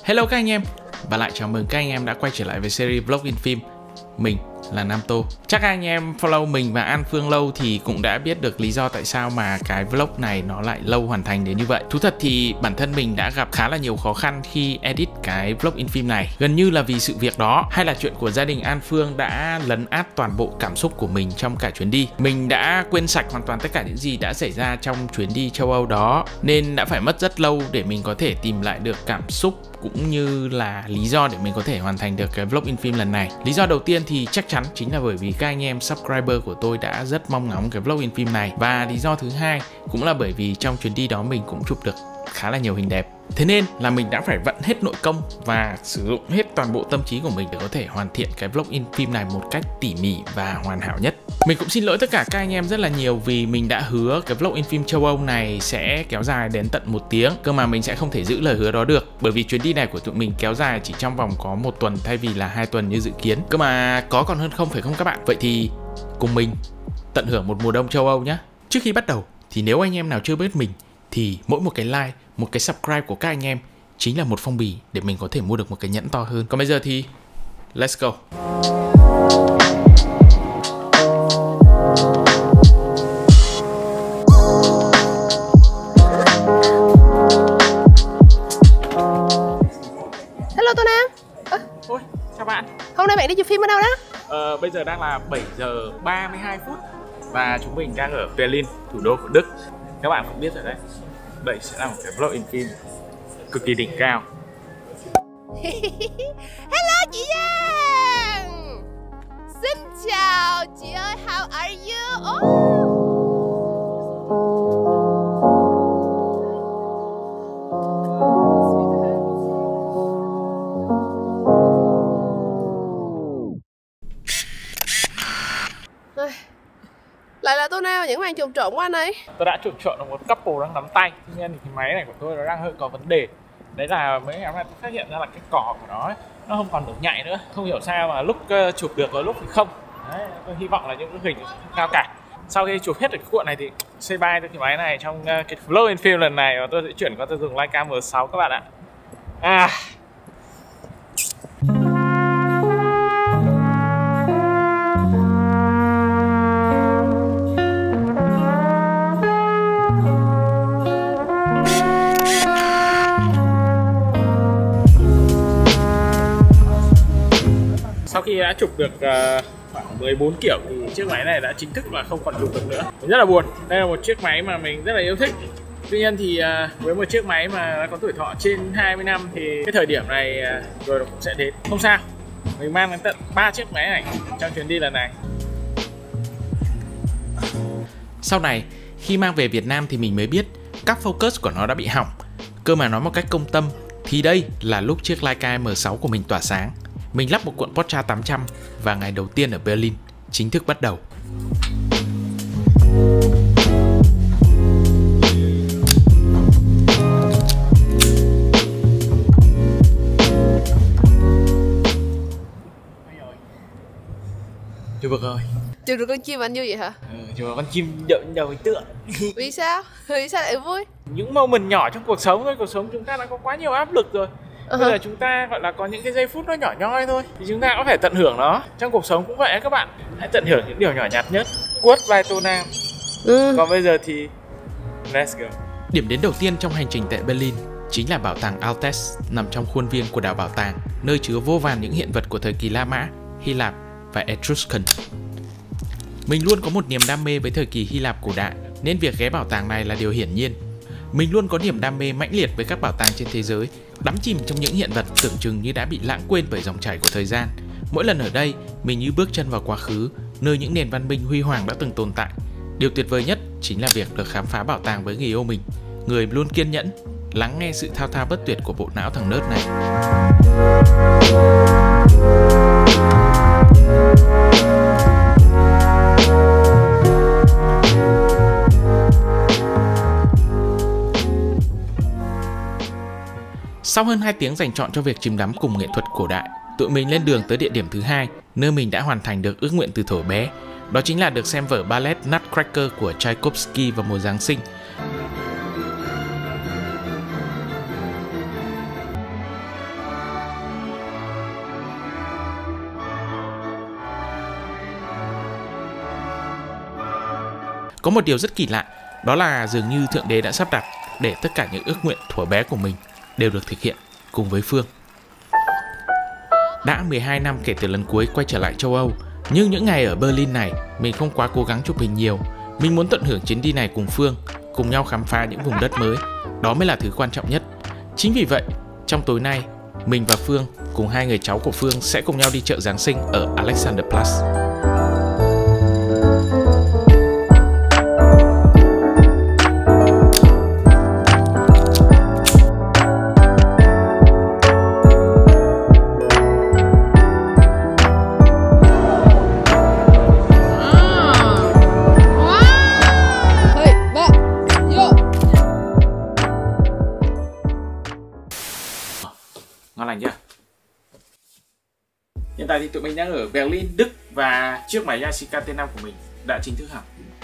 Hello các anh em, và lại chào mừng các anh em đã quay trở lại với series Vlog in Phim. Mình là Nam Tô. Chắc anh em follow mình và An Phương lâu thì cũng đã biết được lý do tại sao mà cái vlog này nó lại lâu hoàn thành đến như vậy. Thú thật thì bản thân mình đã gặp khá là nhiều khó khăn khi edit cái vlog in phim này. Gần như là vì sự việc đó hay là chuyện của gia đình An Phương đã lấn át toàn bộ cảm xúc của mình trong cả chuyến đi. Mình đã quên sạch hoàn toàn tất cả những gì đã xảy ra trong chuyến đi châu Âu đó, nên đã phải mất rất lâu để mình có thể tìm lại được cảm xúc cũng như là lý do để mình có thể hoàn thành được cái vlog in phim lần này. Lý do đầu tiên thì chắc chắn chính là bởi vì các anh em subscriber của tôi đã rất mong ngóng cái vlog in phim này. Và lý do thứ hai cũng là bởi vì trong chuyến đi đó mình cũng chụp được khá là nhiều hình đẹp. Thế nên là mình đã phải vận hết nội công và sử dụng hết toàn bộ tâm trí của mình để có thể hoàn thiện cái vlog in phim này một cách tỉ mỉ và hoàn hảo nhất. Mình cũng xin lỗi tất cả các anh em rất là nhiều vì mình đã hứa cái vlog in phim châu Âu này sẽ kéo dài đến tận 1 tiếng. Cơ mà mình sẽ không thể giữ lời hứa đó được, bởi vì chuyến đi này của tụi mình kéo dài chỉ trong vòng có 1 tuần thay vì là 2 tuần như dự kiến. Cơ mà có còn hơn không phải không các bạn? Vậy thì cùng mình tận hưởng một mùa đông châu Âu nhé. Trước khi bắt đầu thì nếu anh em nào chưa biết mình thì mỗi một cái like, một cái subscribe của các anh em chính là một phong bì để mình có thể mua được một cái nhẫn to hơn. Còn bây giờ thì let's go. Hello Tô Nam. Ôi, chào bạn. Hôm nay bạn đi chụp phim ở đâu đó? Bây giờ đang là 7 giờ 32 phút và chúng mình đang ở Berlin, thủ đô của Đức. Các bạn cũng biết rồi đấy, đây sẽ là một cái vlog in phim cực kỳ đỉnh cao. Hello chị Giang. Xin chào chị ơi, how are you? Lại là Tô Nam, những màn chụp trộn của anh ấy. Tôi đã chụp trộn được một couple đang nắm tay. Tuy nhiên thì cái máy này của tôi nó đang hơi có vấn đề. Đấy là mấy ngày hôm nay tôi phát hiện ra là cái cò của nó ấy, nó không còn được nhạy nữa. Không hiểu sao mà lúc chụp được và lúc thì không. Đấy, tôi hy vọng là những cái hình không cao cả. Sau khi chụp hết được cái cuộn này thì say bye cho cái máy này trong cái vlog in phim lần này, và tôi sẽ chuyển qua tôi dùng Leica M6 các bạn ạ. Sau khi đã chụp được khoảng 14 kiểu thì chiếc máy này đã chính thức là không còn chụp được nữa. Mình rất là buồn. Đây là một chiếc máy mà mình rất là yêu thích. Tuy nhiên thì với một chiếc máy mà đã có tuổi thọ trên 20 năm thì cái thời điểm này rồi nó cũng sẽ đến. Không sao, mình mang đến tận 3 chiếc máy này trong chuyến đi lần này. Sau này khi mang về Việt Nam thì mình mới biết các focus của nó đã bị hỏng. Cơ mà nói một cách công tâm thì đây là lúc chiếc Leica M6 của mình tỏa sáng. Mình lắp một cuộn Portra 800 và ngày đầu tiên ở Berlin chính thức bắt đầu. Chụp được rồi. Chụp được con chim anh vui vậy hả? Chụp được con chim đậu đầu tượng. Vì sao? Vì sao lại vui? Những moment nhỏ trong cuộc sống thôi. Cuộc sống chúng ta đã có quá nhiều áp lực rồi. Bây giờ chúng ta gọi là có những cái giây phút nó nhỏ nhoi thôi thì chúng ta có phải tận hưởng nó. Trong cuộc sống cũng vậy các bạn. Hãy tận hưởng những điều nhỏ nhặt nhất. Quote by Tô Nam. Còn bây giờ thì let's go. Điểm đến đầu tiên trong hành trình tại Berlin chính là bảo tàng Altes, nằm trong khuôn viên của đảo bảo tàng, nơi chứa vô vàn những hiện vật của thời kỳ La Mã, Hy Lạp và Etruscan. Mình luôn có một niềm đam mê với thời kỳ Hy Lạp cổ đại, nên việc ghé bảo tàng này là điều hiển nhiên. Mình luôn có niềm đam mê mãnh liệt với các bảo tàng trên thế giới, đắm chìm trong những hiện vật tưởng chừng như đã bị lãng quên bởi dòng chảy của thời gian. Mỗi lần ở đây, mình như bước chân vào quá khứ, nơi những nền văn minh huy hoàng đã từng tồn tại. Điều tuyệt vời nhất chính là việc được khám phá bảo tàng với người yêu mình, người luôn kiên nhẫn, lắng nghe sự thao thao bất tuyệt của bộ não thằng nớt này. Sau hơn 2 tiếng dành chọn cho việc chìm đắm cùng nghệ thuật cổ đại, tụi mình lên đường tới địa điểm thứ hai, nơi mình đã hoàn thành được ước nguyện từ thuở bé. Đó chính là được xem vở ballet Nutcracker của Tchaikovsky vào mùa Giáng sinh. Có một điều rất kỳ lạ, đó là dường như Thượng Đế đã sắp đặt để tất cả những ước nguyện thuở bé của mình đều được thực hiện cùng với Phương. Đã 12 năm kể từ lần cuối quay trở lại châu Âu, nhưng những ngày ở Berlin này, mình không quá cố gắng chụp hình nhiều. Mình muốn tận hưởng chuyến đi này cùng Phương, cùng nhau khám phá những vùng đất mới. Đó mới là thứ quan trọng nhất. Chính vì vậy, trong tối nay, mình và Phương cùng hai người cháu của Phương sẽ cùng nhau đi chợ Giáng sinh ở Alexanderplatz. Ngon lành chưa? Hiện tại thì tụi mình đang ở Berlin, Đức và chiếc máy Yashica T5 của mình đã chính thức hỏng.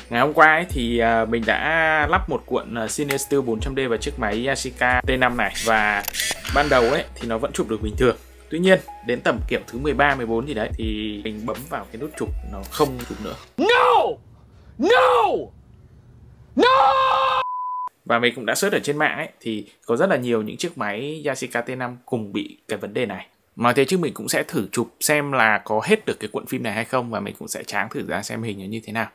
Ngày hôm qua ấy, thì mình đã lắp một cuộn Cinestill 400D vào chiếc máy Yashica T5 này, và ban đầu ấy thì nó vẫn chụp được bình thường. Tuy nhiên đến tầm kiểu thứ 13, 14 gì đấy thì mình bấm vào cái nút chụp nó không chụp nữa. No! No! No! Và mình cũng đã search ở trên mạng ấy, thì có rất là nhiều những chiếc máy Yashica T5 cùng bị cái vấn đề này. Nói thế chứ mình cũng sẽ thử chụp xem là có hết được cái cuộn phim này hay không, và mình cũng sẽ tráng thử ra xem hình nó như thế nào.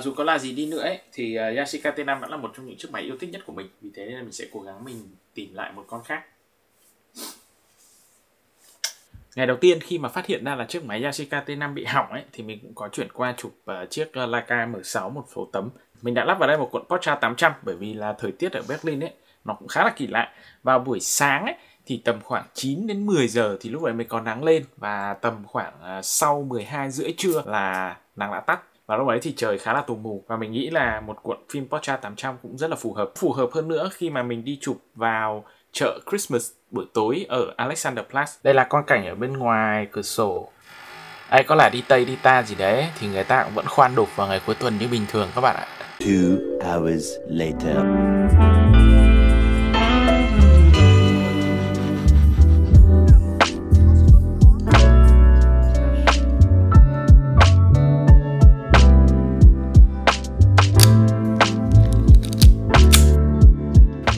Dù có là gì đi nữa ấy, thì Yashica T5 vẫn là một trong những chiếc máy yêu thích nhất của mình. Vì thế nên mình sẽ cố gắng mình tìm lại một con khác. Ngày đầu tiên khi mà phát hiện ra là chiếc máy Yashica T5 bị hỏng ấy, thì mình cũng có chuyển qua chụp chiếc Leica M6 một số tấm. Mình đã lắp vào đây một cuộn Portra 800 bởi vì là thời tiết ở Berlin ấy nó cũng khá là kỳ lạ. Vào buổi sáng ấy thì tầm khoảng 9 đến 10 giờ thì lúc đấy mới có nắng lên, và tầm khoảng sau 12 rưỡi trưa là nắng đã tắt. Và lúc đấy thì trời khá là tù mù, và mình nghĩ là một cuộn phim Portra 800 cũng rất là phù hợp. Phù hợp hơn nữa khi mà mình đi chụp vào chợ Christmas buổi tối ở Alexanderplatz. Đây là quang cảnh ở bên ngoài cửa sổ. Ai có là đi Tây đi ta gì đấy thì người ta cũng vẫn khoan đục vào ngày cuối tuần như bình thường các bạn ạ. 2 hours later.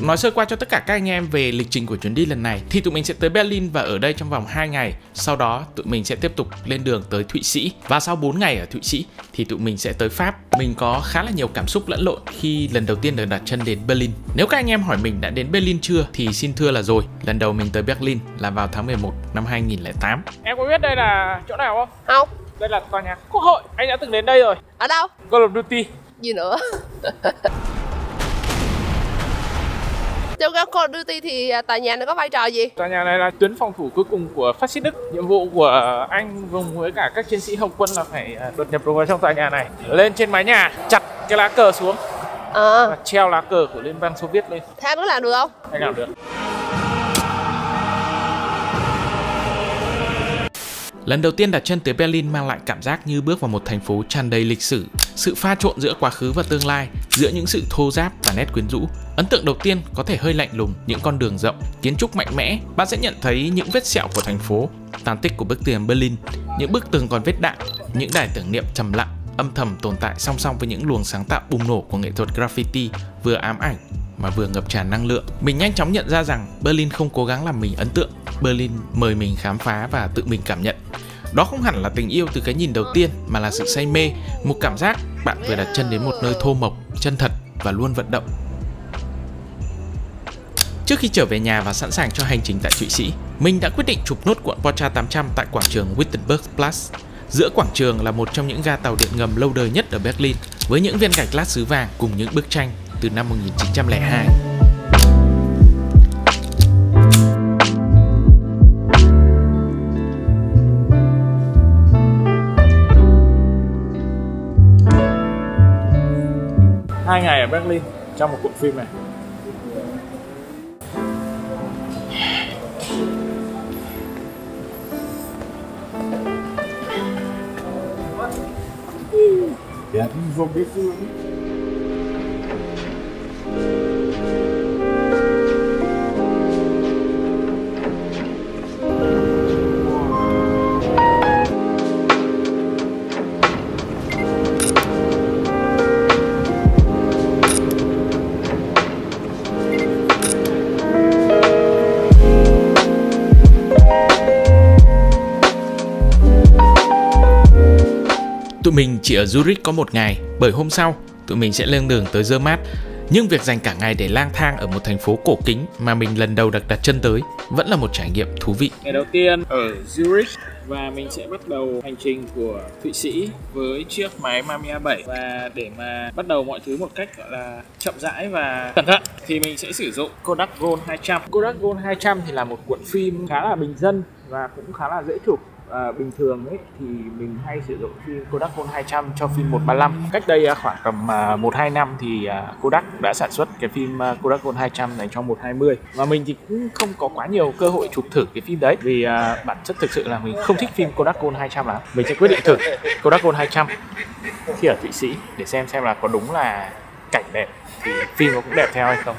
Nói sơ qua cho tất cả các anh em về lịch trình của chuyến đi lần này, thì tụi mình sẽ tới Berlin và ở đây trong vòng 2 ngày. Sau đó tụi mình sẽ tiếp tục lên đường tới Thụy Sĩ, và sau 4 ngày ở Thụy Sĩ thì tụi mình sẽ tới Pháp. Mình có khá là nhiều cảm xúc lẫn lộn khi lần đầu tiên được đặt chân đến Berlin. Nếu các anh em hỏi mình đã đến Berlin chưa thì xin thưa là rồi. Lần đầu mình tới Berlin là vào tháng 11 năm 2008. Em có biết đây là chỗ nào không? Không. Đây là tòa nhà Quốc hội. Anh đã từng đến đây rồi. Ở đâu? Call of Duty. Gì nữa? Trong các Call of Duty thì tòa nhà này có vai trò gì? Tòa nhà này là tuyến phòng thủ cuối cùng của phát xít Đức. Nhiệm vụ của anh cùng với cả các chiến sĩ Hồng quân là phải đột nhập vào trong tòa nhà này, lên trên mái nhà, chặt cái lá cờ xuống và treo lá cờ của Liên bang Xô Viết lên. Thế anh có làm được không? Anh làm được. Lần đầu tiên đặt chân tới Berlin mang lại cảm giác như bước vào một thành phố tràn đầy lịch sử, sự pha trộn giữa quá khứ và tương lai, giữa những sự thô ráp và nét quyến rũ. Ấn tượng đầu tiên có thể hơi lạnh lùng, những con đường rộng, kiến trúc mạnh mẽ. Bạn sẽ nhận thấy những vết sẹo của thành phố, tàn tích của bức tường Berlin, những bức tường còn vết đạn, những đài tưởng niệm trầm lặng, âm thầm tồn tại song song với những luồng sáng tạo bùng nổ của nghệ thuật graffiti, vừa ám ảnh mà vừa ngập tràn năng lượng. Mình nhanh chóng nhận ra rằng Berlin không cố gắng làm mình ấn tượng, Berlin mời mình khám phá và tự mình cảm nhận. Đó không hẳn là tình yêu từ cái nhìn đầu tiên, mà là sự say mê, một cảm giác bạn vừa đặt chân đến một nơi thô mộc, chân thật và luôn vận động. Trước khi trở về nhà và sẵn sàng cho hành trình tại Thụy Sĩ, mình đã quyết định chụp nốt cuộn Portra 800 tại quảng trường Wittenbergplatz. Giữa quảng trường là một trong những ga tàu điện ngầm lâu đời nhất ở Berlin, với những viên gạch lát sứ vàng cùng những bức tranh từ năm 1902. Hai ngày ở Berlin trong một cuộn phim này. Ja, so ein bisschen. chỉ ở Zurich có một ngày, bởi hôm sau tụi mình sẽ lên đường tới Zermatt. Nhưng việc dành cả ngày để lang thang ở một thành phố cổ kính mà mình lần đầu được đặt chân tới vẫn là một trải nghiệm thú vị. Ngày đầu tiên ở Zurich và mình sẽ bắt đầu hành trình của Thụy Sĩ với chiếc máy Mamiya 7. Và để mà bắt đầu mọi thứ một cách gọi là chậm rãi và cẩn thận thì mình sẽ sử dụng Kodak Gold 200. Kodak Gold 200 thì là một cuộn phim khá là bình dân và cũng khá là dễ chụp. Bình thường ấy thì mình hay sử dụng phim Kodak Gold 200 cho phim 135. Cách đây khoảng tầm 1-2 năm thì Kodak đã sản xuất cái phim Kodak Gold 200 này cho 120. Và mình thì cũng không có quá nhiều cơ hội chụp thử cái phim đấy, vì bản chất thực sự là mình không thích phim Kodak Gold 200 lắm. Mình sẽ quyết định thử Kodak Gold 200 khi ở Thụy Sĩ để xem là có đúng là cảnh đẹp thì phim nó cũng đẹp theo hay không.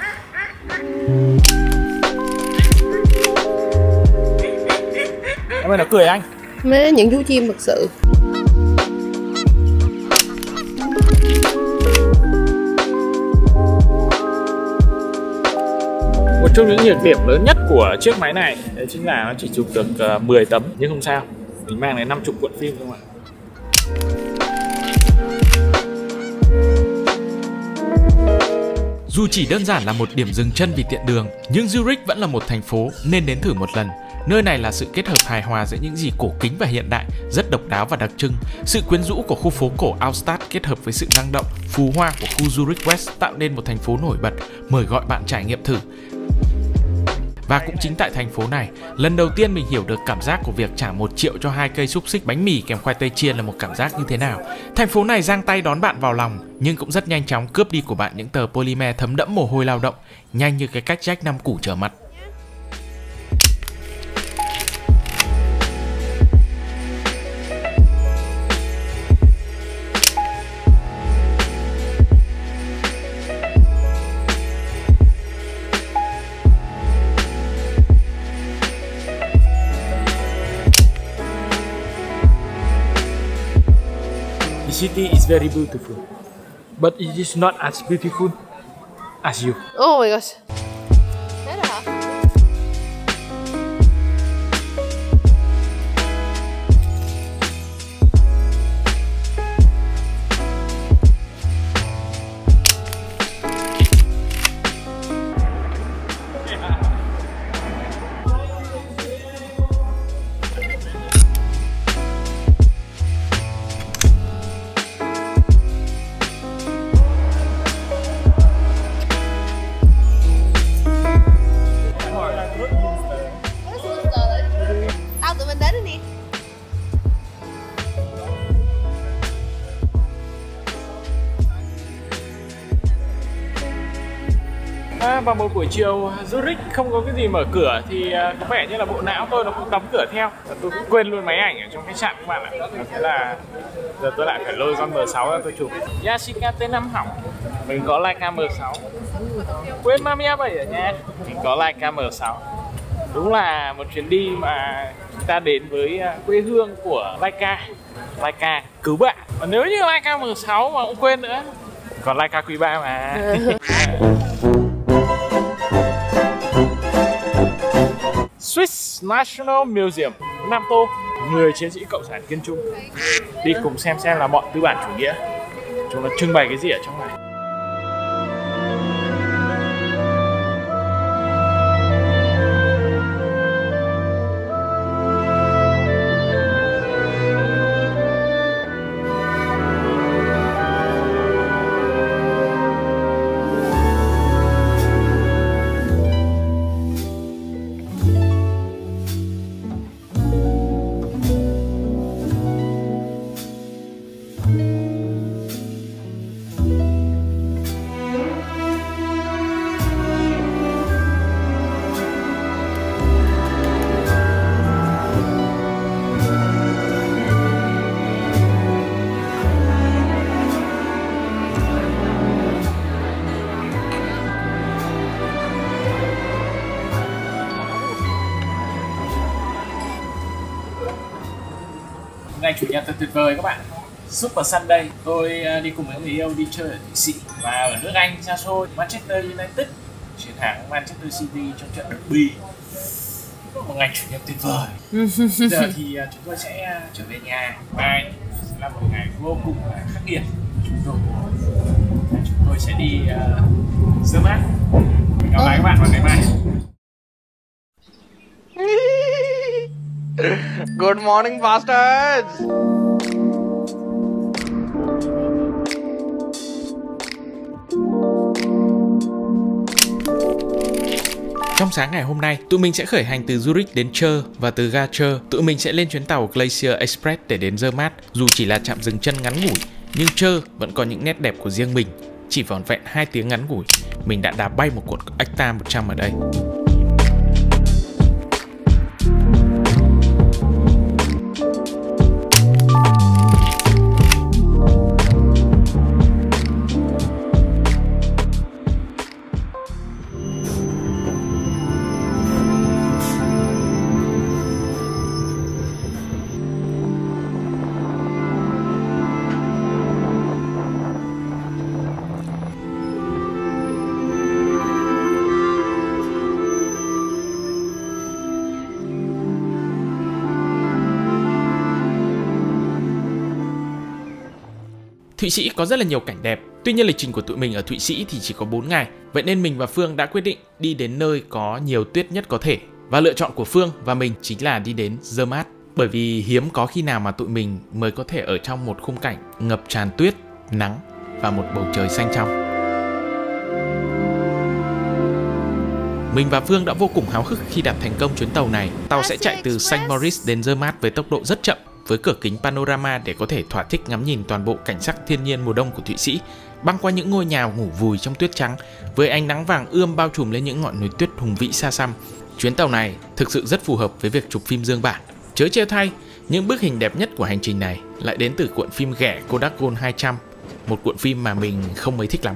Em ơi, nó cười anh. Mấy những chú chim thật sự. Một trong những nhược điểm lớn nhất của chiếc máy này đấy chính là nó chỉ chụp được 10 tấm, nhưng không sao, mình mang đến 50 cuộn phim không ạ. Dù chỉ đơn giản là một điểm dừng chân vì tiện đường, nhưng Zurich vẫn là một thành phố nên đến thử một lần. Nơi này là sự kết hợp hài hòa giữa những gì cổ kính và hiện đại, rất độc đáo và đặc trưng. Sự quyến rũ của khu phố cổ Altstadt kết hợp với sự năng động, phù hoa của khu Zurich West tạo nên một thành phố nổi bật, mời gọi bạn trải nghiệm thử. Và cũng chính tại thành phố này, lần đầu tiên mình hiểu được cảm giác của việc trả 1 triệu cho 2 cây xúc xích bánh mì kèm khoai tây chiên là một cảm giác như thế nào. Thành phố này giang tay đón bạn vào lòng, nhưng cũng rất nhanh chóng cướp đi của bạn những tờ polymer thấm đẫm mồ hôi lao động, nhanh như cái cách Jack 5 củ trở mặt. The city is very beautiful, but it is not as beautiful as you. Oh my gosh. Thế rồi hả? Vào một buổi chiều Zurich không có cái gì mở cửa thì có vẻ như là bộ não tôi nó cũng đóng cửa theo. Tôi cũng quên luôn máy ảnh ở trong khách sạn các bạn ạ. Thế là giờ tôi lại phải lôi con M6 ra tôi chụp. Yashica T5 hỏng, mình có Leica M6. Quên Mamiya 7 ở nhà, mình có Leica M6. Đúng là một chuyến đi mà chúng ta đến với quê hương của Leica. Leica cứu bạn. Và nếu như Leica M6 mà cũng quên nữa, còn Leica Q3 mà. Swiss National Museum, Nam Tô, người chiến sĩ cộng sản kiên trung. Đi cùng xem là bọn tư bản chủ nghĩa chúng nó trưng bày cái gì ở trong này. Ngày chủ nhật thật tuyệt vời các bạn. Super Sunday, tôi đi cùng với người yêu đi chơi ở Thụy Sĩ và ở nước Anh xa xôi. Manchester United chiến thắng Manchester City trong trận derby. Một ngày chủ nhật tuyệt vời. Giờ thì chúng tôi sẽ trở về nhà. Bye. là một ngày vô cùng khắc nghiệt của chúng tôi sẽ đi Zermatt. Hẹn gặp lại các bạn vào ngày mai. Good morning, bastards! Trong sáng ngày hôm nay, tụi mình sẽ khởi hành từ Zurich đến Chur và từ ga Chur, tụi mình sẽ lên chuyến tàu Glacier Express để đến Zermatt. Dù chỉ là trạm dừng chân ngắn ngủi, nhưng Chur vẫn có những nét đẹp của riêng mình. Chỉ vỏn vẹn 2 tiếng ngắn ngủi, mình đã đạp bay một cuộn Acta 100 ở đây. Thụy Sĩ có rất là nhiều cảnh đẹp. Tuy nhiên lịch trình của tụi mình ở Thụy Sĩ thì chỉ có 4 ngày. Vậy nên mình và Phương đã quyết định đi đến nơi có nhiều tuyết nhất có thể. Và lựa chọn của Phương và mình chính là đi đến Zermatt. Bởi vì hiếm có khi nào mà tụi mình mới có thể ở trong một khung cảnh ngập tràn tuyết, nắng và một bầu trời xanh trong. Mình và Phương đã vô cùng háo hức khi đạt thành công chuyến tàu này. Tàu sẽ chạy từ Saint Moritz đến Zermatt với tốc độ rất chậm, với cửa kính panorama để có thể thỏa thích ngắm nhìn toàn bộ cảnh sắc thiên nhiên mùa đông của Thụy Sĩ, băng qua những ngôi nhà ngủ vùi trong tuyết trắng, với ánh nắng vàng ươm bao trùm lên những ngọn núi tuyết hùng vĩ xa xăm. Chuyến tàu này thực sự rất phù hợp với việc chụp phim dương bản. Chớ trêu thay, những bức hình đẹp nhất của hành trình này lại đến từ cuộn phim ghẻ Kodak Gold 200, một cuộn phim mà mình không mấy thích lắm.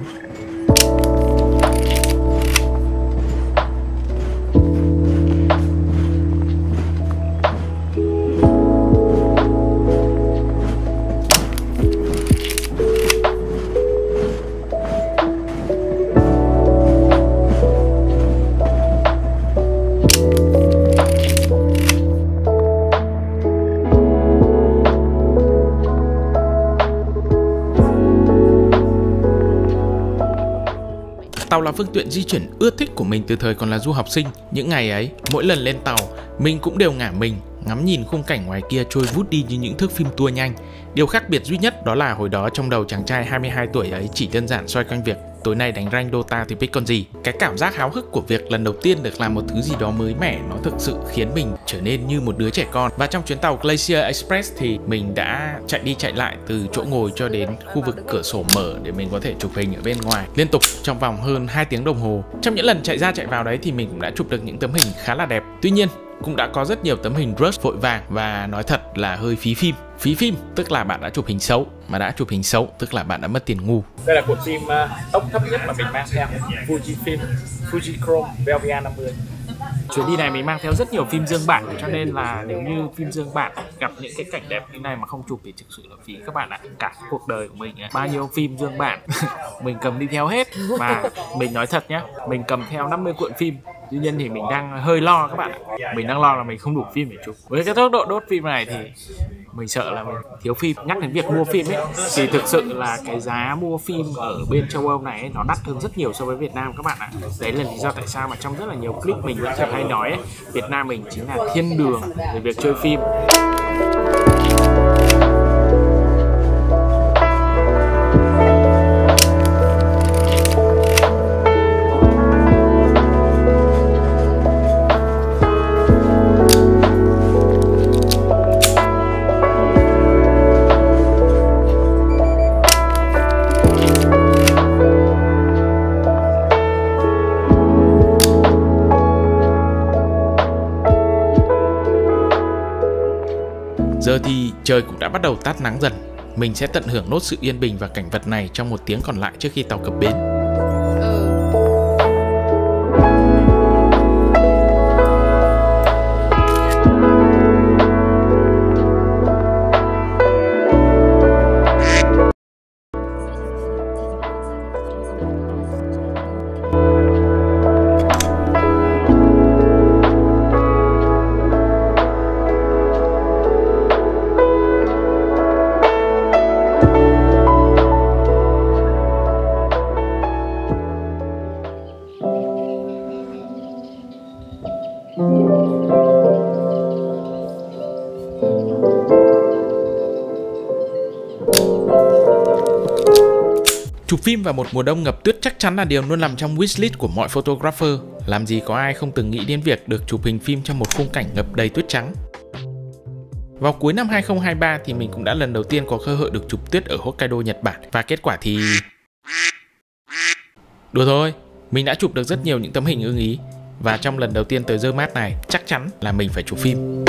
Tàu là phương tiện di chuyển ưa thích của mình từ thời còn là du học sinh. Những ngày ấy, mỗi lần lên tàu, mình cũng đều ngả mình, ngắm nhìn khung cảnh ngoài kia trôi vút đi như những thước phim tua nhanh. Điều khác biệt duy nhất đó là hồi đó trong đầu chàng trai 22 tuổi ấy chỉ đơn giản xoay quanh việc tối nay đánh rank Dota thì pick con gì. Cái cảm giác háo hức của việc lần đầu tiên được làm một thứ gì đó mới mẻ nó thực sự khiến mình trở nên như một đứa trẻ con. Và trong chuyến tàu Glacier Express thì mình đã chạy đi chạy lại từ chỗ ngồi cho đến khu vực cửa sổ mở để mình có thể chụp hình ở bên ngoài liên tục trong vòng hơn 2 tiếng đồng hồ. Trong những lần chạy ra chạy vào đấy thì mình cũng đã chụp được những tấm hình khá là đẹp. Tuy nhiên cũng đã có rất nhiều tấm hình rush vội vàng và nói thật là hơi phí phim. Phí phim tức là bạn đã chụp hình xấu, mà đã chụp hình xấu tức là bạn đã mất tiền ngu. Đây là cuộn phim tốc thấp nhất mà mình mang theo, Fujifilm Fujichrome Velvia 50. Chuyến đi này mình mang theo rất nhiều phim dương bản, cho nên là nếu như phim dương bản gặp những cái cảnh đẹp như này mà không chụp thì thực sự là phí các bạn ạ. Cả cuộc đời của mình bao nhiêu phim dương bản mình cầm đi theo hết. Và mình nói thật nhá, mình cầm theo 50 cuộn phim. Tuy nhiên thì mình đang hơi lo các bạn ạ. Mình đang lo là mình không đủ phim để chụp. Với cái tốc độ đốt phim này thì mình sợ là mình thiếu phim. Nhắc đến việc mua phim ấy thì thực sự là cái giá mua phim ở bên châu Âu này ấy, nó đắt hơn rất nhiều so với Việt Nam các bạn ạ. Đấy là lý do tại sao mà trong rất là nhiều clip mình vẫn thường hay nói ấy, Việt Nam mình chính là thiên đường về việc chơi phim. Giờ thì trời cũng đã bắt đầu tát nắng dần. Mình sẽ tận hưởng nốt sự yên bình và cảnh vật này trong 1 tiếng còn lại trước khi tàu cập bến. phim vào một mùa đông ngập tuyết chắc chắn là điều luôn nằm trong wishlist của mọi photographer. Làm gì có ai không từng nghĩ đến việc được chụp hình phim trong một khung cảnh ngập đầy tuyết trắng. Vào cuối năm 2023 thì mình cũng đã lần đầu tiên có cơ hội được chụp tuyết ở Hokkaido, Nhật Bản. Và kết quả thì... đùa thôi, mình đã chụp được rất nhiều những tấm hình ưng ý. Và trong lần đầu tiên tới Zermatt này, chắc chắn là mình phải chụp phim.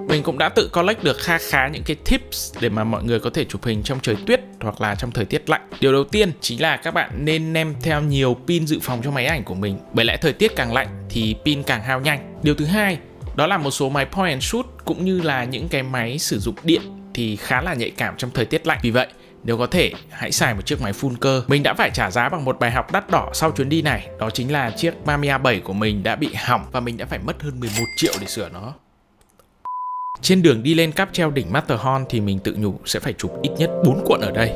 Mình cũng đã tự collect được khá những cái tips để mà mọi người có thể chụp hình trong trời tuyết hoặc là trong thời tiết lạnh. Điều đầu tiên chính là các bạn nên đem theo nhiều pin dự phòng cho máy ảnh của mình. Bởi lẽ thời tiết càng lạnh thì pin càng hao nhanh. Điều thứ hai đó là một số máy point and shoot cũng như là những cái máy sử dụng điện thì khá là nhạy cảm trong thời tiết lạnh. Vì vậy nếu có thể hãy xài một chiếc máy full cơ. Mình đã phải trả giá bằng một bài học đắt đỏ sau chuyến đi này. Đó chính là chiếc Mamiya 7 của mình đã bị hỏng và mình đã phải mất hơn 11 triệu để sửa nó. Trên đường đi lên cáp treo đỉnh Matterhorn thì mình tự nhủ sẽ phải chụp ít nhất 4 cuộn ở đây.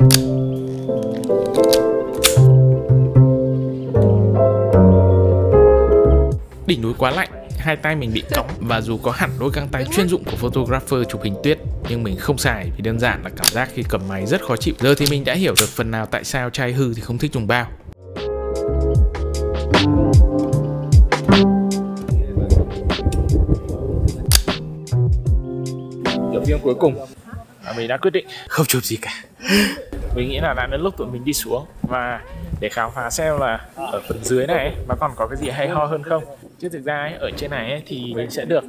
Đỉnh núi quá lạnh, hai tay mình bị cóng và dù có hẳn đôi găng tay chuyên dụng của photographer chụp hình tuyết nhưng mình không xài vì đơn giản là cảm giác khi cầm máy rất khó chịu. Giờ thì mình đã hiểu được phần nào tại sao trai hư thì không thích dùng bao. Tiểu phim cuối cùng mình đã quyết định không chụp gì cả. Mình nghĩ là đã đến lúc tụi mình đi xuống và để khám phá xem là ở phần dưới này nó còn có cái gì hay ho hơn không. Chứ thực ra ở trên này thì mình sẽ được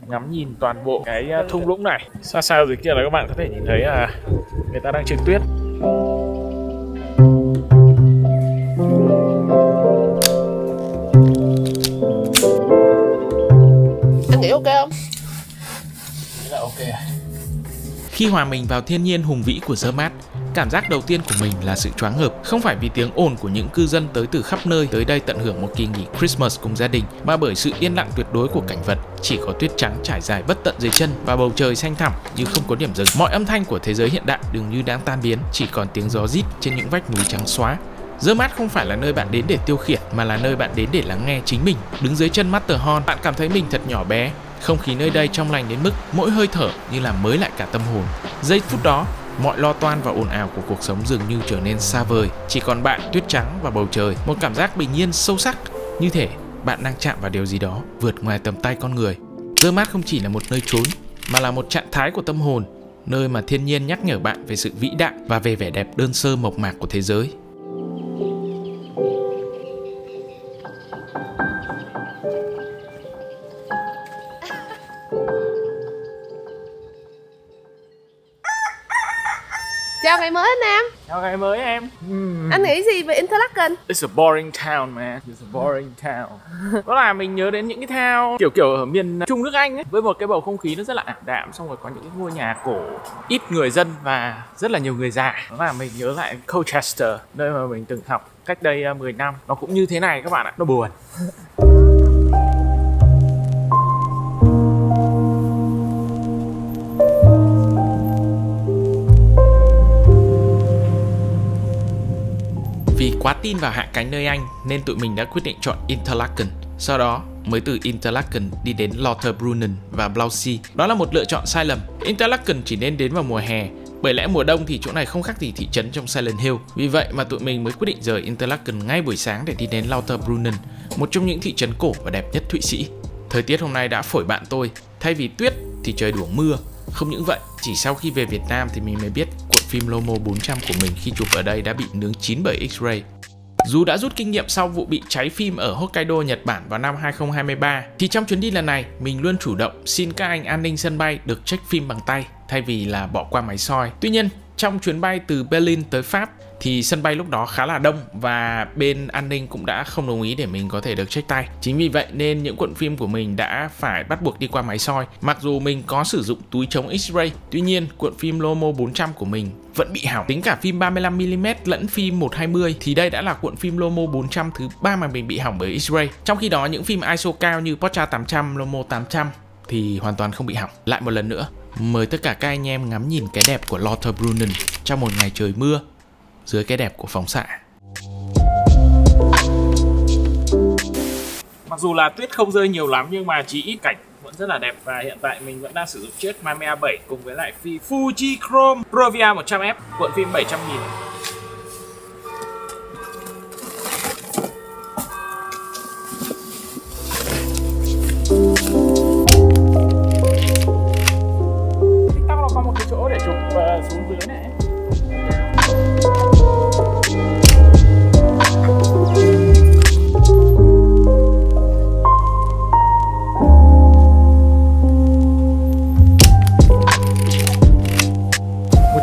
ngắm nhìn toàn bộ cái thung lũng này. Xa xa dưới kia là các bạn có thể nhìn thấy là người ta đang trượt tuyết. Anh nghĩ ok không? Nghĩ là ok. Khi hòa mình vào thiên nhiên hùng vĩ của Zermatt, cảm giác đầu tiên của mình là sự choáng ngợp. Không phải vì tiếng ồn của những cư dân tới từ khắp nơi tới đây tận hưởng một kỳ nghỉ Christmas cùng gia đình, mà bởi sự yên lặng tuyệt đối của cảnh vật. Chỉ có tuyết trắng trải dài bất tận dưới chân và bầu trời xanh thẳm như không có điểm dừng. Mọi âm thanh của thế giới hiện đại dường như đang tan biến, chỉ còn tiếng gió rít trên những vách núi trắng xóa. Zermatt không phải là nơi bạn đến để tiêu khiển mà là nơi bạn đến để lắng nghe chính mình. Đứng dưới chân Matterhorn, bạn cảm thấy mình thật nhỏ bé. Không khí nơi đây trong lành đến mức mỗi hơi thở như làm mới lại cả tâm hồn. Giây phút đó, mọi lo toan và ồn ào của cuộc sống dường như trở nên xa vời. Chỉ còn bạn, tuyết trắng và bầu trời. Một cảm giác bình yên sâu sắc, như thể bạn đang chạm vào điều gì đó vượt ngoài tầm tay con người. Zermatt không chỉ là một nơi trốn, mà là một trạng thái của tâm hồn, nơi mà thiên nhiên nhắc nhở bạn về sự vĩ đại và về vẻ đẹp đơn sơ mộc mạc của thế giới. Chào ngày mới anh em. Chào ngày mới em. Anh nghĩ gì về Interlaken? It's a boring town man. It's a boring town. Đó là mình nhớ đến những cái town kiểu ở miền Trung nước Anh ấy, với một cái bầu không khí nó rất là ảm đạm, xong rồi có những cái ngôi nhà cổ, ít người dân và rất là nhiều người già. Đó là mình nhớ lại Colchester, nơi mà mình từng học cách đây 10 năm. Nó cũng như thế này các bạn ạ, nó buồn. Vì quá tin vào hạ cánh nơi Anh nên tụi mình đã quyết định chọn Interlaken. Sau đó mới từ Interlaken đi đến Lauterbrunnen và Blausee. Đó là một lựa chọn sai lầm. Interlaken chỉ nên đến vào mùa hè, bởi lẽ mùa đông thì chỗ này không khác gì thị trấn trong Silent Hill. Vì vậy mà tụi mình mới quyết định rời Interlaken ngay buổi sáng để đi đến Lauterbrunnen, một trong những thị trấn cổ và đẹp nhất Thụy Sĩ. Thời tiết hôm nay đã phổi bạn tôi, thay vì tuyết thì trời đổ mưa. Không những vậy, chỉ sau khi về Việt Nam thì mình mới biết cuộn phim Lomo 400 của mình khi chụp ở đây đã bị nướng chín bởi X-ray. Dù đã rút kinh nghiệm sau vụ bị cháy phim ở Hokkaido, Nhật Bản vào năm 2023, thì trong chuyến đi lần này, mình luôn chủ động xin các anh an ninh sân bay được check phim bằng tay thay vì là bỏ qua máy soi. Tuy nhiên, trong chuyến bay từ Berlin tới Pháp thì sân bay lúc đó khá là đông và bên an ninh cũng đã không đồng ý để mình có thể được check tay. Chính vì vậy nên những cuộn phim của mình đã phải bắt buộc đi qua máy soi. Mặc dù mình có sử dụng túi chống X-ray, tuy nhiên cuộn phim Lomo 400 của mình vẫn bị hỏng. Tính cả phim 35mm lẫn phim 120 thì đây đã là cuộn phim Lomo 400 thứ 3 mà mình bị hỏng bởi X-ray. Trong khi đó những phim ISO cao như Portra 800, Lomo 800 thì hoàn toàn không bị hỏng. Lại một lần nữa, mời tất cả các anh em ngắm nhìn cái đẹp của Lauterbrunnen trong một ngày trời mưa dưới cái đẹp của phóng xạ. Mặc Mặc dù là tuyết không rơi nhiều lắm nhưng mà chỉ ít cảnh vẫn rất là đẹp. Và hiện tại mình vẫn đang sử dụng chiếc Mamiya 7 cùng với lại Fuji Chrome Brovia 100F cuộn phim 700.000. TikTok nó có một cái chỗ để chụp xuống dưới này.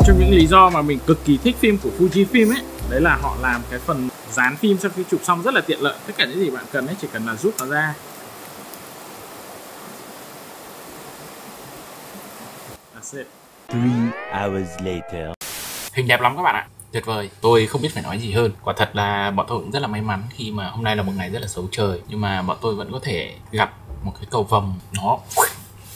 Trong những lý do mà mình cực kỳ thích phim của Fujifilm ấy, đấy là họ làm cái phần dán phim sau khi chụp xong rất là tiện lợi. Tất cả những gì bạn cần ấy chỉ cần là rút nó ra. That's it. 3 hours later. Hình đẹp lắm các bạn ạ. Tuyệt vời. Tôi không biết phải nói gì hơn. Quả thật là bọn tôi cũng rất là may mắn khi mà hôm nay là một ngày rất là xấu trời, nhưng mà bọn tôi vẫn có thể gặp một cái cầu vồng nó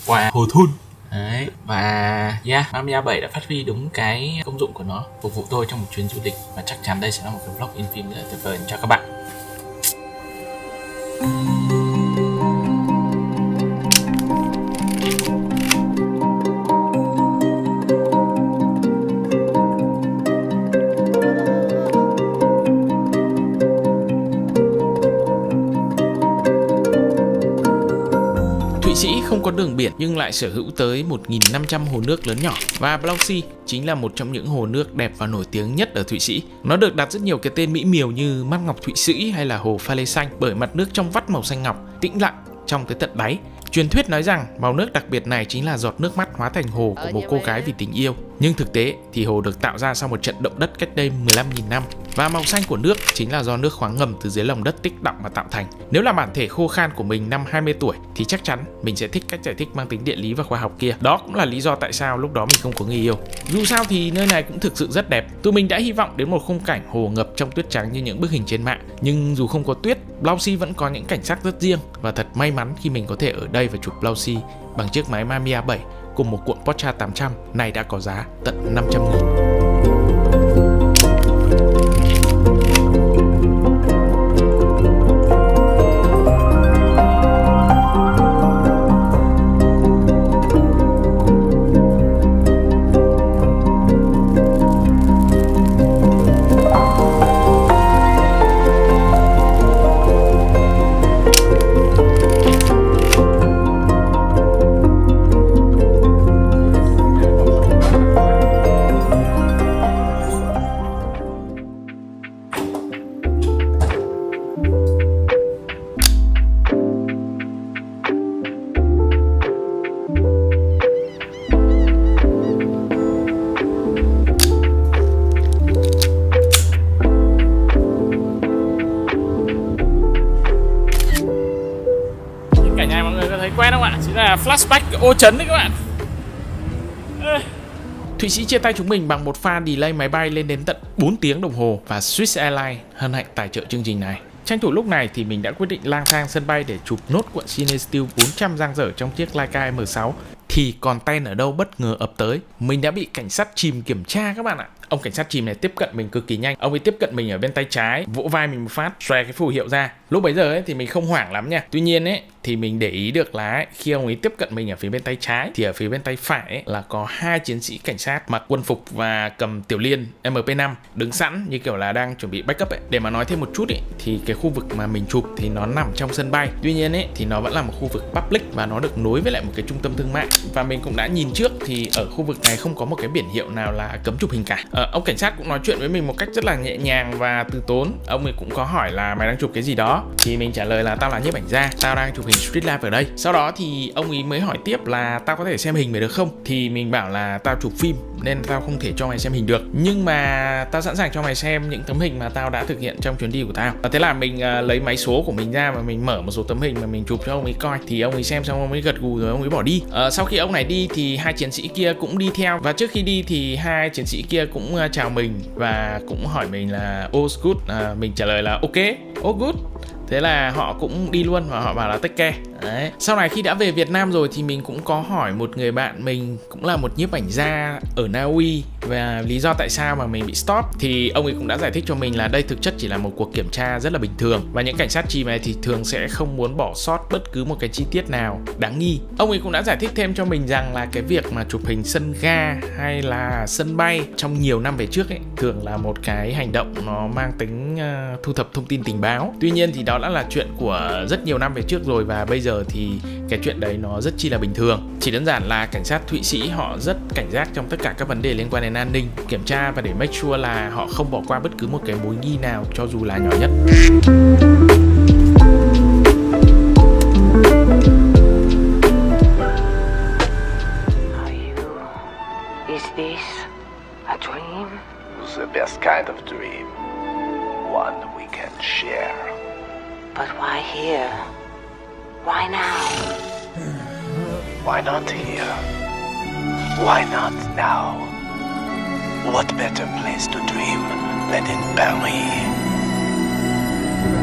qua hồ thun. Đấy, và Mamiya 7 đã phát huy đúng cái công dụng của nó, phục vụ tôi trong một chuyến du lịch. Và chắc chắn đây sẽ là một cái vlog in phim rất là tuyệt vời cho các bạn. Thụy Sĩ không có đường biển nhưng lại sở hữu tới 1.500 hồ nước lớn nhỏ, và Blaussee chính là một trong những hồ nước đẹp và nổi tiếng nhất ở Thụy Sĩ. Nó được đặt rất nhiều cái tên mỹ miều như mắt ngọc Thụy Sĩ hay là hồ pha lê xanh, bởi mặt nước trong vắt màu xanh ngọc, tĩnh lặng trong tới tận đáy. Truyền thuyết nói rằng màu nước đặc biệt này chính là giọt nước mắt hóa thành hồ của một cô gái vì tình yêu. Nhưng thực tế thì hồ được tạo ra sau một trận động đất cách đây 15.000 năm. Và màu xanh của nước chính là do nước khoáng ngầm từ dưới lòng đất tích đọng mà tạo thành. Nếu là bản thể khô khan của mình năm 20 tuổi thì chắc chắn mình sẽ thích cách giải thích mang tính địa lý và khoa học kia. Đó cũng là lý do tại sao lúc đó mình không có người yêu. Dù sao thì nơi này cũng thực sự rất đẹp. Tụi mình đã hy vọng đến một khung cảnh hồ ngập trong tuyết trắng như những bức hình trên mạng. Nhưng dù không có tuyết, Blaussee vẫn có những cảnh sắc rất riêng. Và thật may mắn khi mình có thể ở đây và chụp Blaussee bằng chiếc máy Mamiya 7 cùng một cuộn Portra 800 này đã có giá tận 500.000. Cảnh này mọi người có thấy quen không ạ? Chính là flashback ô trấn đấy các bạn. Thụy Sĩ chia tay chúng mình bằng một pha delay máy bay lên đến tận 4 tiếng đồng hồ, và Swiss Airlines hân hạnh tài trợ chương trình này. Tranh thủ lúc này thì mình đã quyết định lang thang sân bay để chụp nốt cuộn Cinestill 400 dang dở trong chiếc Leica M6. Thì còn ten ở đâu bất ngờ ập tới, mình đã bị cảnh sát chìm kiểm tra các bạn ạ. Ông cảnh sát chìm này tiếp cận mình cực kỳ nhanh. Ông ấy tiếp cận mình ở bên tay trái, vỗ vai mình một phát, xòe cái phù hiệu ra. Lúc bấy giờ ấy thì mình không hoảng lắm nha. Tuy nhiên ấy thì mình để ý được là khi ông ấy tiếp cận mình ở phía bên tay trái thì ở phía bên tay phải ấy là có 2 chiến sĩ cảnh sát mặc quân phục và cầm tiểu liên MP5 đứng sẵn như kiểu là đang chuẩn bị backup ấy. Để mà nói thêm một chút ấy thì cái khu vực mà mình chụp thì nó nằm trong sân bay. Tuy nhiên ấy thì nó vẫn là một khu vực public và nó được nối với lại một cái trung tâm thương mại. Và mình cũng đã nhìn trước thì ở khu vực này không có một cái biển hiệu nào là cấm chụp hình cả. Ông cảnh sát cũng nói chuyện với mình một cách rất là nhẹ nhàng và từ tốn. Ông ấy cũng có hỏi là mày đang chụp cái gì đó, thì mình trả lời là tao là nhiếp ảnh gia, tao đang chụp hình street life ở đây. Sau đó thì ông ấy mới hỏi tiếp là tao có thể xem hình mày được không, thì mình bảo là tao chụp phim nên tao không thể cho mày xem hình được, nhưng mà tao sẵn sàng cho mày xem những tấm hình mà tao đã thực hiện trong chuyến đi của tao. Và thế là mình lấy máy số của mình ra và mình mở một số tấm hình mà mình chụp cho ông ấy coi. Thì ông ấy xem xong ông ấy gật gù rồi ông ấy bỏ đi. Sau khi ông này đi thì 2 chiến sĩ kia cũng đi theo, và trước khi đi thì 2 chiến sĩ kia cũng chào mình và cũng hỏi mình là oh good. Mình trả lời là ok, oh good. Thế là họ cũng đi luôn và họ bảo là take care. Đấy. Sau này khi đã về Việt Nam rồi thì mình cũng có hỏi một người bạn mình cũng là một nhiếp ảnh gia ở Na Uy và lý do tại sao mà mình bị stop, thì ông ấy cũng đã giải thích cho mình là đây thực chất chỉ là một cuộc kiểm tra rất là bình thường và những cảnh sát chìm này thì thường sẽ không muốn bỏ sót bất cứ một cái chi tiết nào đáng nghi. Ông ấy cũng đã giải thích thêm cho mình rằng là cái việc mà chụp hình sân ga hay là sân bay trong nhiều năm về trước ấy thường là một cái hành động nó mang tính thu thập thông tin tình báo. Tuy nhiên thì đó đã là chuyện của rất nhiều năm về trước rồi và bây giờ thì cái chuyện đấy nó rất chi là bình thường. Chỉ đơn giản là cảnh sát Thụy Sĩ họ rất cảnh giác trong tất cả các vấn đề liên quan đến an ninh, kiểm tra và để make sure là họ không bỏ qua bất cứ một cái mối nghi nào cho dù là nhỏ nhất. Is this a dream? The best kind of dream. One we can share. But why here? Why now? Why not here? Why not now? What better place to dream than in Paris?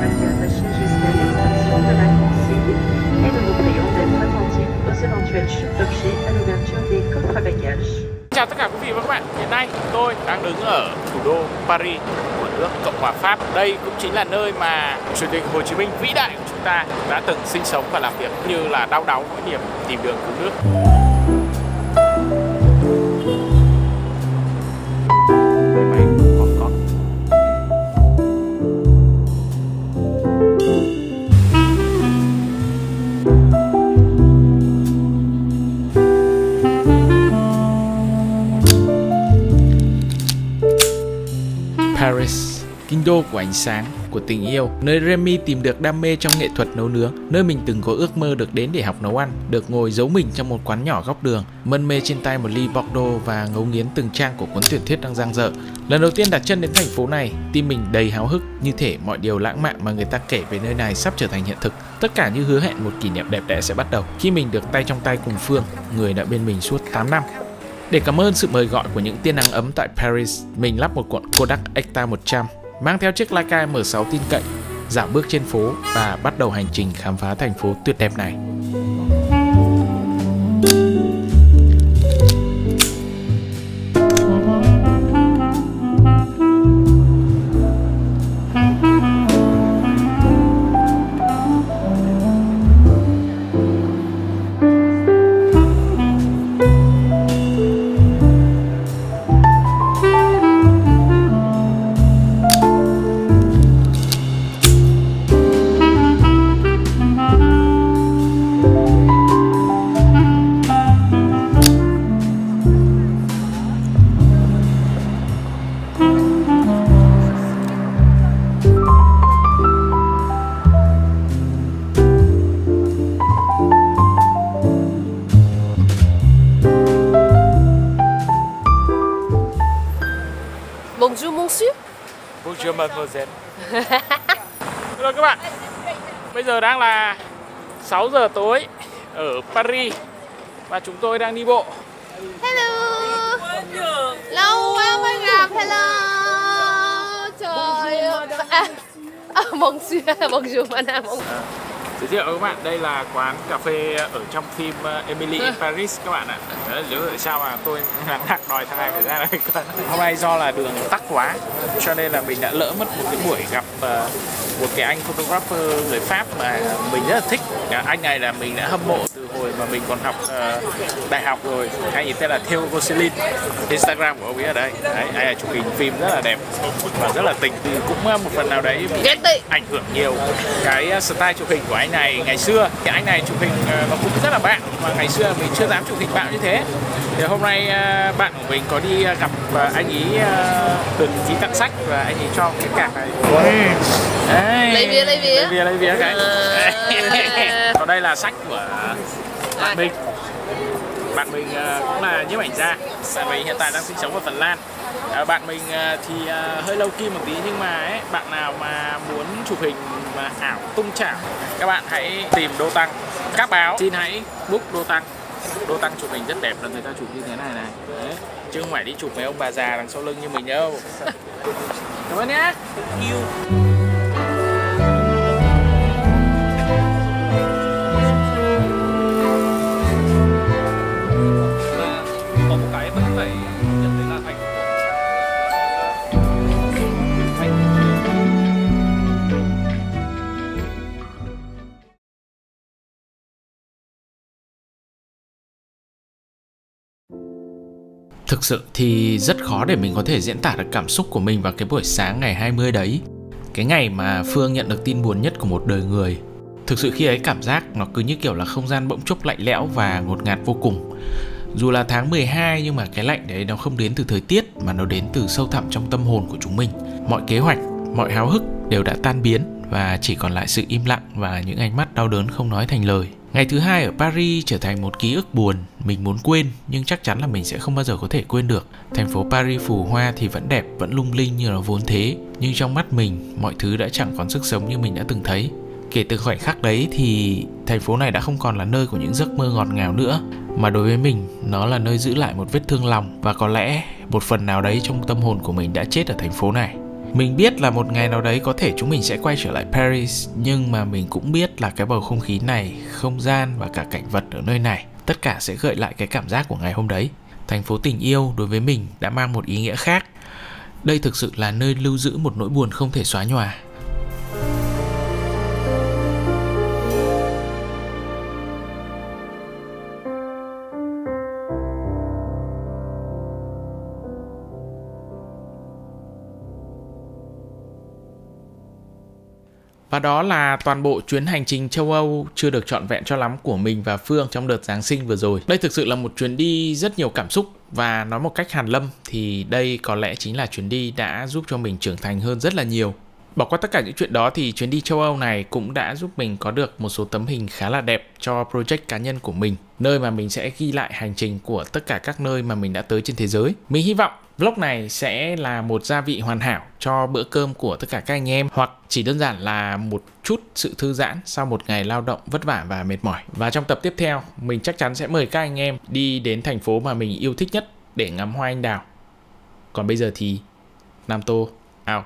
Restez jusqu'à l'extinction de la consigne et nous vous prions d'être attentifs aux éventuelles chutes d'objets à l'ouverture des coffres à bagages. Chào tất cả quý vị và các bạn, hiện nay tôi đang đứng ở thủ đô Paris của nước Cộng hòa Pháp. Đây cũng chính là nơi mà Chủ tịch Hồ Chí Minh vĩ đại của chúng ta đã từng sinh sống và làm việc, như là đau đáu nỗi niềm tìm đường cứu nước. Paris, kinh đô của ánh sáng, của tình yêu, nơi Remy tìm được đam mê trong nghệ thuật nấu nướng, nơi mình từng có ước mơ được đến để học nấu ăn, được ngồi giấu mình trong một quán nhỏ góc đường, mân mê trên tay một ly Bordeaux và ngấu nghiến từng trang của cuốn tiểu thuyết đang dang dở. Lần đầu tiên đặt chân đến thành phố này, tim mình đầy háo hức, như thể mọi điều lãng mạn mà người ta kể về nơi này sắp trở thành hiện thực. Tất cả như hứa hẹn một kỷ niệm đẹp đẽ sẽ bắt đầu khi mình được tay trong tay cùng Phương, người đã bên mình suốt 8 năm. Để cảm ơn sự mời gọi của những tia nắng ấm tại Paris, mình lắp một cuộn Kodak Ektar 100, mang theo chiếc Leica M6 tin cậy, dạo bước trên phố và bắt đầu hành trình khám phá thành phố tuyệt đẹp này. Bonjour monsieur. Bonjour mademoiselle. Rồi các bạn, bây giờ đang là 6 giờ tối ở Paris và chúng tôi đang đi bộ. Hello. Lâu quá mới gặp. Hello. Trời ơi. Bonjour madame. Giới thiệu các bạn, đây là quán cà phê ở trong phim Emily in Paris các bạn ạ. Đấy, lý do tại sao mà tôi nặng đòi thằng này phải ra đây. Hôm nay do là đường tắc quá cho nên là mình đã lỡ mất một cái buổi gặp một cái anh photographer người Pháp mà mình rất là thích. Anh này là mình đã hâm mộ từ hồi mà mình còn học đại học rồi. Anh ấy tên là Theo Gosselin. Instagram của ông ấy ở đây. Đấy, anh ấy chụp hình phim rất là đẹp và rất là tình. Cũng một phần nào đấy bị ảnh hưởng nhiều cái style chụp hình của anh này ngày xưa. Thì anh này chụp hình nó cũng rất là bạo, mà ngày xưa mình chưa dám chụp hình bạo như thế. Thì hôm nay bạn của mình có đi gặp anh ấy được ký tặng sách và anh ấy cho cái card này. Lấy vía cái. Còn đây là sách của bạn mình. Bạn mình cũng là nhiếp ảnh gia, tại vì hiện tại đang sinh sống ở Phần Lan. Bạn mình thì hơi lâu kim một tí, nhưng mà ấy, bạn nào mà muốn chụp hình mà ảo tung chảo, các bạn hãy tìm Đô Tăng. Các báo xin hãy book Đô Tăng. Đô Tăng chụp hình rất đẹp, là người ta chụp như thế này này. Đấy. Chứ không phải đi chụp mấy ông bà già đằng sau lưng như mình đâu. Cảm ơn nhé. Thank you. Thực sự thì rất khó để mình có thể diễn tả được cảm xúc của mình vào cái buổi sáng ngày 20 đấy. Cái ngày mà Phương nhận được tin buồn nhất của một đời người. Thực sự khi ấy cảm giác nó cứ như kiểu là không gian bỗng chốc lạnh lẽo và ngột ngạt vô cùng. Dù là tháng 12 nhưng mà cái lạnh đấy nó không đến từ thời tiết mà nó đến từ sâu thẳm trong tâm hồn của chúng mình. Mọi kế hoạch, mọi háo hức đều đã tan biến và chỉ còn lại sự im lặng và những ánh mắt đau đớn không nói thành lời. Ngày thứ hai ở Paris trở thành một ký ức buồn, mình muốn quên nhưng chắc chắn là mình sẽ không bao giờ có thể quên được. Thành phố Paris phù hoa thì vẫn đẹp, vẫn lung linh như là vốn thế, nhưng trong mắt mình mọi thứ đã chẳng còn sức sống như mình đã từng thấy. Kể từ khoảnh khắc đấy thì thành phố này đã không còn là nơi của những giấc mơ ngọt ngào nữa, mà đối với mình nó là nơi giữ lại một vết thương lòng, và có lẽ một phần nào đấy trong tâm hồn của mình đã chết ở thành phố này. Mình biết là một ngày nào đấy có thể chúng mình sẽ quay trở lại Paris, nhưng mà mình cũng biết là cái bầu không khí này, không gian và cả cảnh vật ở nơi này, tất cả sẽ gợi lại cái cảm giác của ngày hôm đấy. Thành phố tình yêu đối với mình đã mang một ý nghĩa khác. Đây thực sự là nơi lưu giữ một nỗi buồn không thể xóa nhòa. Và đó là toàn bộ chuyến hành trình châu Âu chưa được trọn vẹn cho lắm của mình và Phương trong đợt Giáng sinh vừa rồi. Đây thực sự là một chuyến đi rất nhiều cảm xúc, và nói một cách hàn lâm thì đây có lẽ chính là chuyến đi đã giúp cho mình trưởng thành hơn rất là nhiều. Bỏ qua tất cả những chuyện đó thì chuyến đi châu Âu này cũng đã giúp mình có được một số tấm hình khá là đẹp cho project cá nhân của mình, nơi mà mình sẽ ghi lại hành trình của tất cả các nơi mà mình đã tới trên thế giới. Mình hy vọng vlog này sẽ là một gia vị hoàn hảo cho bữa cơm của tất cả các anh em, hoặc chỉ đơn giản là một chút sự thư giãn sau một ngày lao động vất vả và mệt mỏi. Và trong tập tiếp theo, mình chắc chắn sẽ mời các anh em đi đến thành phố mà mình yêu thích nhất để ngắm hoa anh đào. Còn bây giờ thì Nam Tô out.